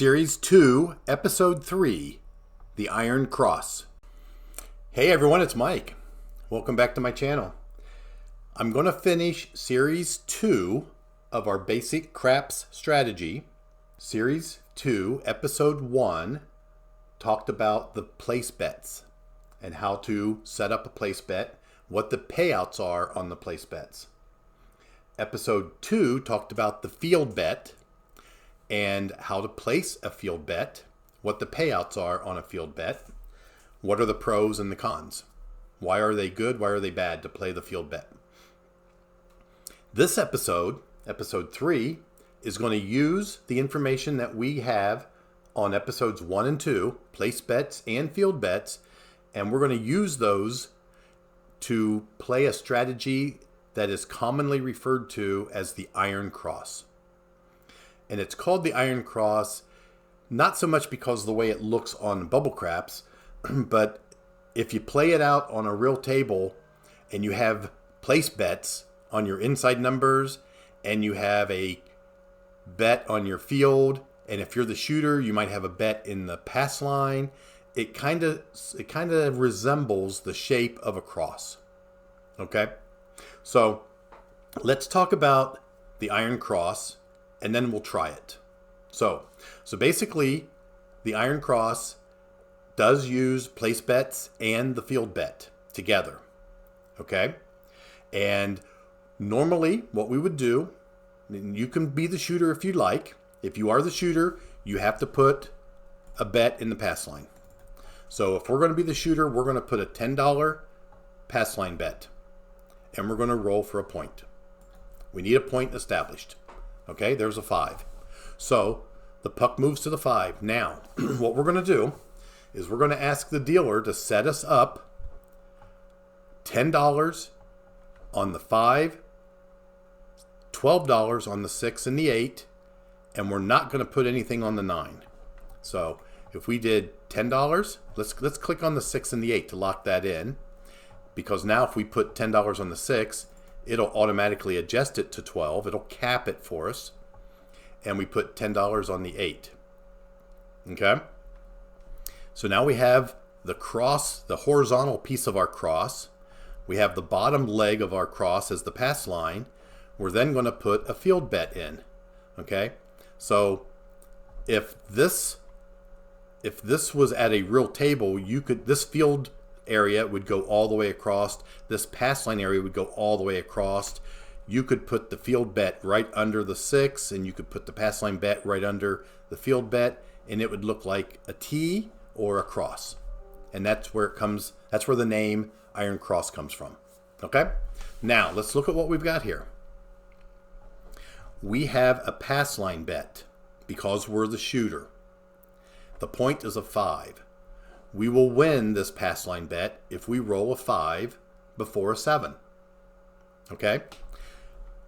Series 2, Episode 3, The Iron Cross. Hey everyone, it's Mike. Welcome back to my channel. I'm going to finish Series 2 of our basic craps strategy. Series 2, Episode 1 talked about the place bets and how to set up a place bet, what the payouts are on the place bets. Episode 2 talked about the field bet and how to place a field bet, what the payouts are on a field bet, what are the pros and the cons, why are they good, why are they bad to play the field bet. This episode, episode 3, is going to use the information that we have on episodes 1 and 2, place bets and field bets, and we're going to use those to play a strategy that is commonly referred to as the Iron Cross. And it's called the Iron Cross, not so much because of the way it looks on bubble craps, but if you play it out on a real table and you have place bets on your inside numbers and you have a bet on your field, and if you're the shooter, you might have a bet in the pass line, it kind of resembles the shape of a cross. Okay? So let's talk about the Iron Cross, and then we'll try it. So basically, the Iron Cross does use place bets and the field bet together. Okay? And normally, what we would do, you can be the shooter if you like. If you are the shooter, you have to put a bet in the pass line. So if we're going to be the shooter, we're going to put a $10 pass line bet. And we're going to roll for a point. We need a point established. Okay, there's a 5. So the puck moves to the 5. Now, what we're going to do is we're going to ask the dealer to set us up $10 on the 5, $12 on the 6 and the 8, and we're not going to put anything on the 9. So if we did $10, let's click on the 6 and the 8 to lock that in, because now if we put $10 on the 6, it'll automatically adjust it to 12. It'll cap it for us. And we put $10 on the 8. Okay? So now we have the cross, the horizontal piece of our cross. We have the bottom leg of our cross as the pass line. We're then going to put a field bet in. Okay? So if this was at a real table, this field area would go all the way across. This pass line area would go all the way across. You could put the field bet right under the 6, and you could put the pass line bet right under the field bet, and it would look like a T or a cross. And that's where the name Iron Cross comes from. Okay? Now, let's look at what we've got here. We have a pass line bet because we're the shooter. The point is a 5. We will win this pass line bet if we roll a 5 before a 7. Okay?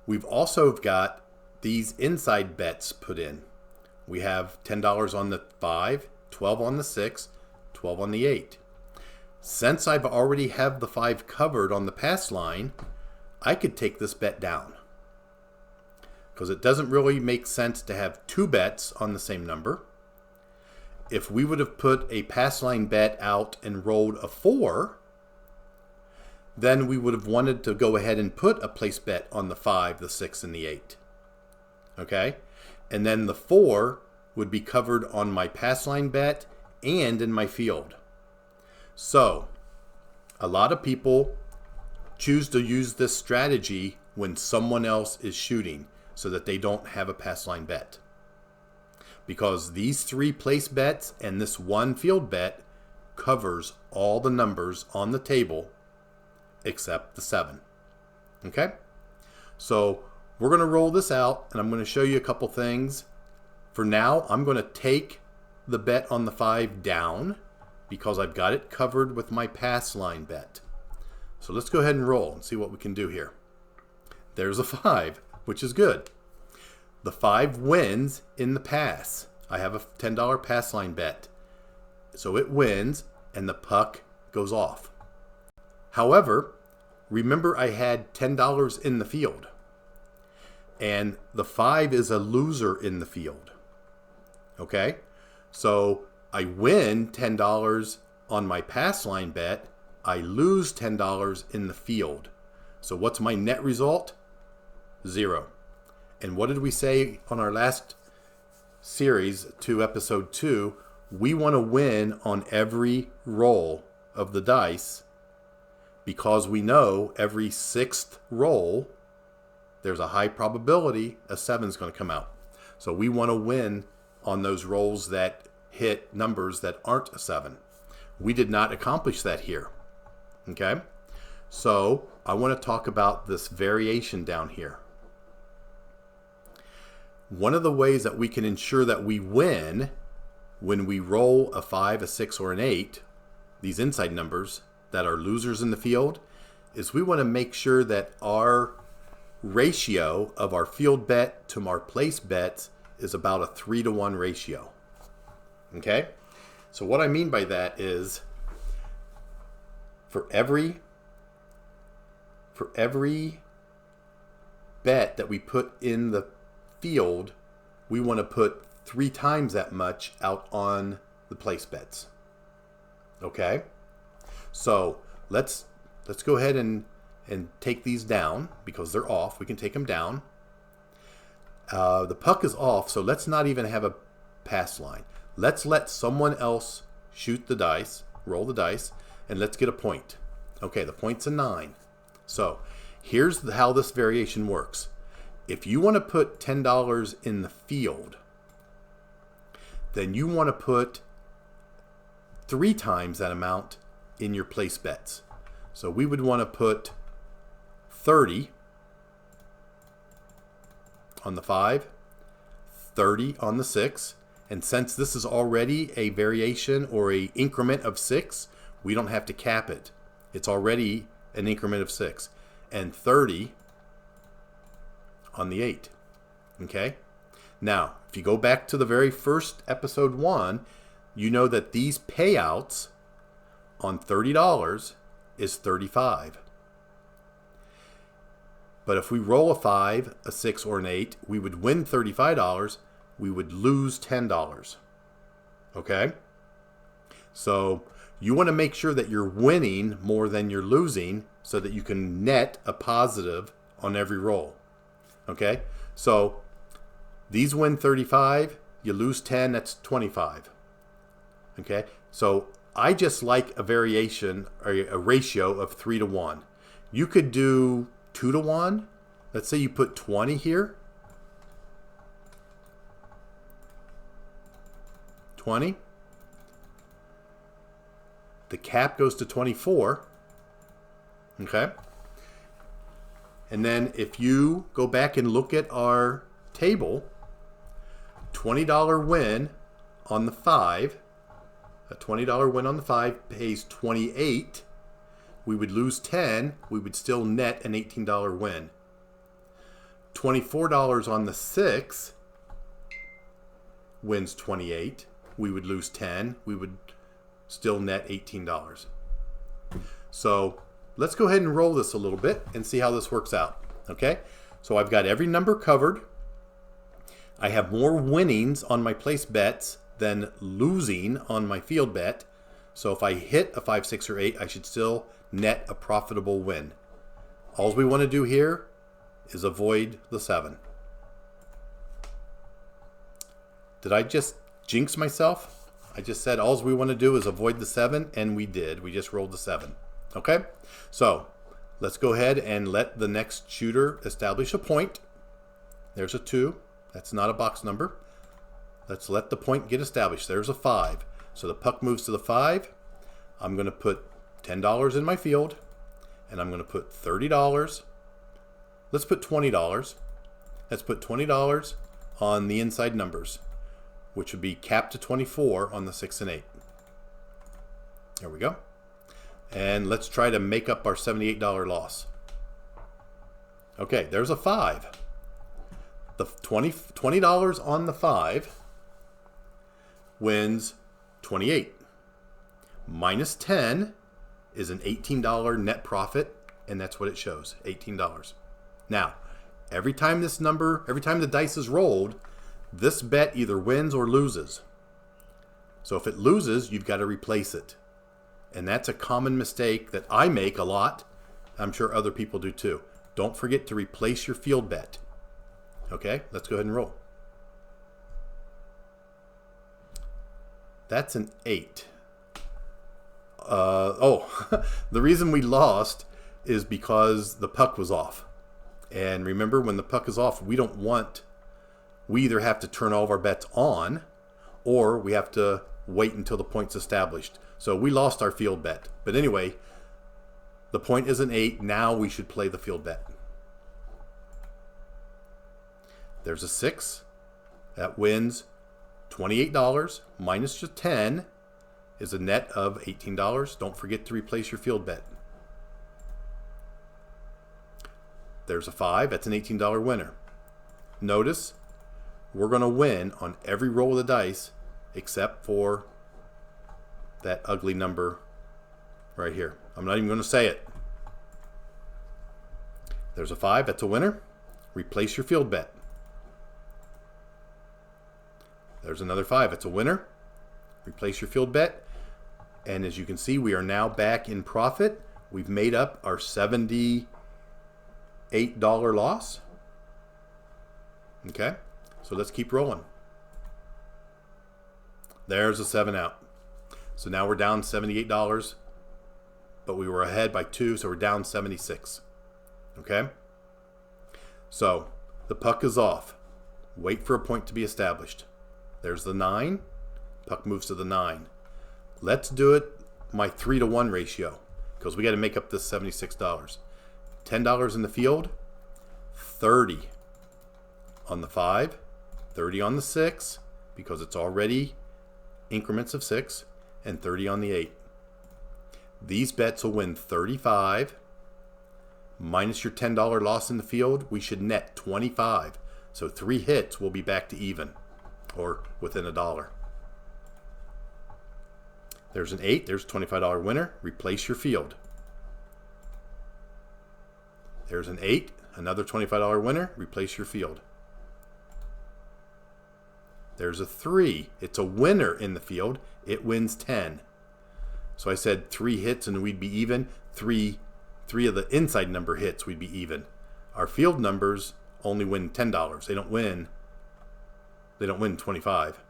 We've also got these inside bets put in. We have $10 on the 5, 12 on the 6, 12 on the 8. Since I've already have the 5 covered on the pass line, I could take this bet down, because it doesn't really make sense to have 2 bets on the same number. If we would have put a pass line bet out and rolled a 4, then we would have wanted to go ahead and put a place bet on the 5, the 6, and the 8. Okay? And then the 4 would be covered on my pass line bet and in my field. So, a lot of people choose to use this strategy when someone else is shooting so that they don't have a pass line bet. Because these 3 place bets and this 1 field bet covers all the numbers on the table except the 7. Okay? So we're going to roll this out, and I'm going to show you a couple things. For now, I'm going to take the bet on the 5 down because I've got it covered with my pass line bet. So let's go ahead and roll and see what we can do here. There's a 5, which is good. The 5 wins in the pass. I have a $10 pass line bet. So it wins, and the puck goes off. However, remember I had $10 in the field. And the 5 is a loser in the field. Okay? So I win $10 on my pass line bet. I lose $10 in the field. So what's my net result? 0. And what did we say on our last series to episode 2? We want to win on every roll of the dice because we know every 6th roll there's a high probability a 7 is going to come out. So we want to win on those rolls that hit numbers that aren't a 7. We did not accomplish that here. Okay? So I want to talk about this variation down here. One of the ways that we can ensure that we win when we roll a 5, a 6, or an 8, these inside numbers that are losers in the field, is we want to make sure that our ratio of our field bet to our place bets is about a 3-to-1 ratio. Okay? So what I mean by that is for every bet that we put in the field, we want to put 3 times that much out on the place bets. Okay? So let's go ahead and take these down because they're off. We can take them down. The puck is off, so let's not even have a pass line. Let's let someone else shoot the dice, roll the dice, and let's get a point. Okay, the point's a 9. So here's how this variation works. If you want to put $10 in the field, then you want to put 3 times that amount in your place bets. So we would want to put 30 on the 5, 30 on the 6, and since this is already a variation or a increment of 6, we don't have to cap it. It's already an increment of 6, and 30 on the 8. Okay? Now, if you go back to the very first episode 1, you know that these payouts on $30 is 35. But if we roll a 5, a 6, or an 8, we would win $35. We would lose $10. Okay? So you want to make sure that you're winning more than you're losing so that you can net a positive on every roll. Okay? So these win 35, you lose 10, that's 25. Okay? So I just like a variation or a ratio of 3-to-1. You could do 2-to-1. Let's say you put 20 here. 20. The cap goes to 24. Okay? And then if you go back and look at our table, $20 win on the 5, a $20 win on the 5 pays 28. We would lose 10. We would still net an $18 win. $24 on the 6 wins 28. We would lose 10. We would still net $18. So let's go ahead and roll this a little bit and see how this works out. Okay? So I've got every number covered. I have more winnings on my place bets than losing on my field bet. So if I hit a 5, 6, or 8, I should still net a profitable win. All we want to do here is avoid the 7. Did I just jinx myself? I just said all we want to do is avoid the 7, and we did. We just rolled the 7. Okay? So let's go ahead and let the next shooter establish a point. There's a 2. That's not a box number. Let's let the point get established. There's a 5. So the puck moves to the 5. I'm going to put $10 in my field, and I'm going to put $30. Let's put $20. Let's put $20 on the inside numbers, which would be capped to 24 on the 6 and 8. There we go. And let's try to make up our $78 loss. Okay, there's a 5. The $20 on the 5 wins 28. Minus 10 is an $18 net profit, and that's what it shows, $18. Now, every time the dice is rolled, This bet either wins or loses. So if it loses, you've got to replace it. And that's a common mistake that I make a lot. I'm sure other people do too. Don't forget to replace your field bet. Okay, let's go ahead and roll. That's an 8. The reason we lost is because the puck was off. And remember, when the puck is off, we either have to turn all of our bets on, or we have to wait until the point's established. So we lost our field bet. But anyway, the point is an 8. Now we should play the field bet. There's a 6. That wins $28 minus your 10 is a net of $18. Don't forget to replace your field bet. There's a 5. That's an $18 winner. Notice we're going to win on every roll of the dice except for that ugly number right here. I'm not even going to say it. There's a 5. That's a winner. Replace your field bet. There's another 5. It's a winner. Replace your field bet. And as you can see, we are now back in profit. We've made up our $78 loss. Okay, so let's keep rolling. There's a 7 out. So now we're down $78, but we were ahead by 2, so we're down 76. Okay, so the puck is off. Wait for a point to be established. There's the 9. Puck moves to the 9. Let's do it my 3-to-1 ratio, because we got to make up this $76. $10 in the field, 30 on the 5, 30 on the 6, because it's already increments of 6, and 30 on the 8. These bets will win 35. Minus your $10 loss in the field, we should net 25. So 3 hits, we'll be back to even, or within $1. There's an 8. There's a $25 winner. Replace your field. There's an 8. Another $25 winner. Replace your field. There's a 3. It's a winner in the field. It wins 10. So I said 3 hits and we'd be even. Three of the inside number hits, we'd be even. Our field numbers only win $10. They don't win 25.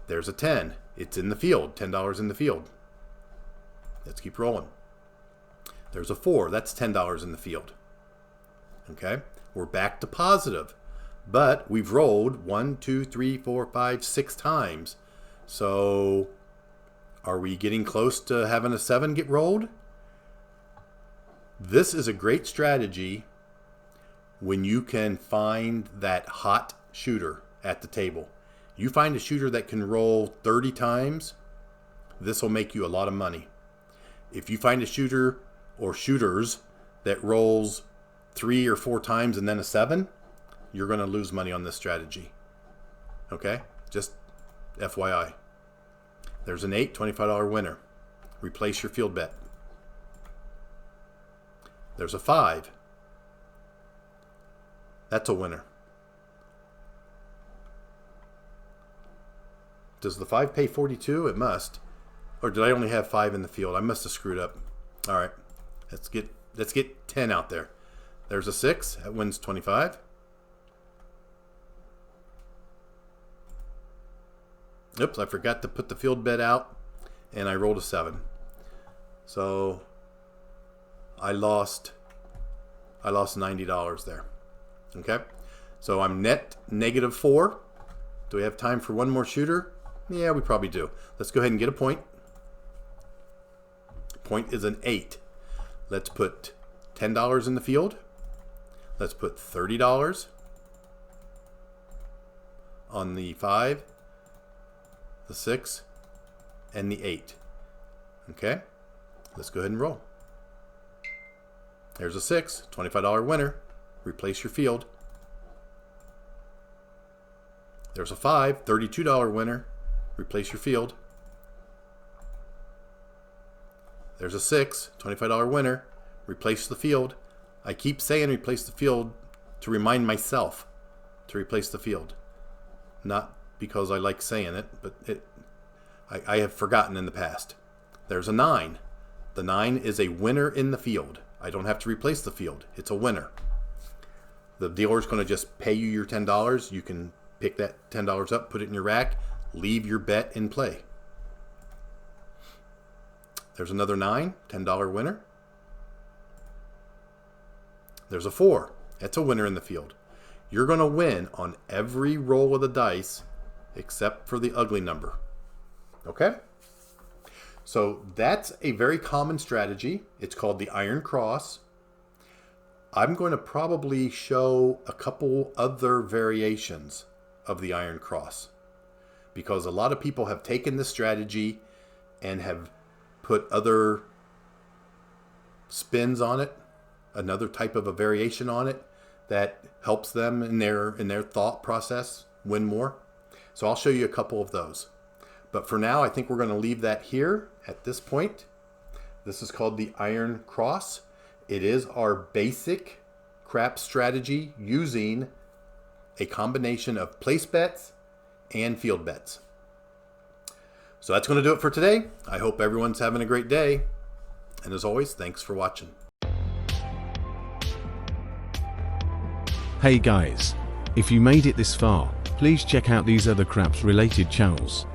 There's a 10. It's in the field. $10 in the field. Let's keep rolling. There's a 4. That's $10 in the field. Okay? We're back to positive. But we've rolled 1, 2, 3, 4, 5, 6 times. So are we getting close to having a 7 get rolled? This is a great strategy when you can find that hot shooter at the table. You find a shooter that can roll 30 times, this will make you a lot of money. If you find a shooter or shooters that rolls 3 or 4 times and then a 7, you're going to lose money on this strategy. Okay? Just FYI. There's an 8, $25 winner. Replace your field bet. There's a 5. That's a winner. Does the 5 pay 42? It must. Or did I only have 5 in the field? I must have screwed up. All right. Let's get 10 out there. There's a 6. That wins 25. Oops, I forgot to put the field bet out, and I rolled a 7. So I lost $90 there. Okay? So I'm net -4. Do we have time for one more shooter? Yeah, we probably do. Let's go ahead and get a point. Point is an 8. Let's put $10 in the field. Let's put $30 on the 5, the 6, and the 8. Okay? Let's go ahead and roll. There's a 6, $25 winner. Replace your field. There's a 5, $32 winner. Replace your field. There's a 6, $25 winner. Replace the field. I keep saying replace the field to remind myself. to replace the field. Not because I like saying it, but I have forgotten in the past. There's a 9. The 9 is a winner in the field. I don't have to replace the field. It's a winner. The dealer's going to just pay you your $10. You can pick that $10 up, put it in your rack, leave your bet in play. There's another 9, $10 winner. There's a 4. That's a winner in the field. You're going to win on every roll of the dice except for the ugly number. Okay? So that's a very common strategy. It's called the Iron Cross. I'm going to probably show a couple other variations of the Iron Cross, because a lot of people have taken this strategy and have put other spins on it, another type of a variation on it that helps them in their thought process win more. So I'll show you a couple of those. But for now, I think we're going to leave that here at this point. This is called the Iron Cross. It is our basic craps strategy using a combination of place bets and field bets. So that's going to do it for today. I hope everyone's having a great day. And as always, thanks for watching. Hey guys, if you made it this far, please check out these other craps related channels.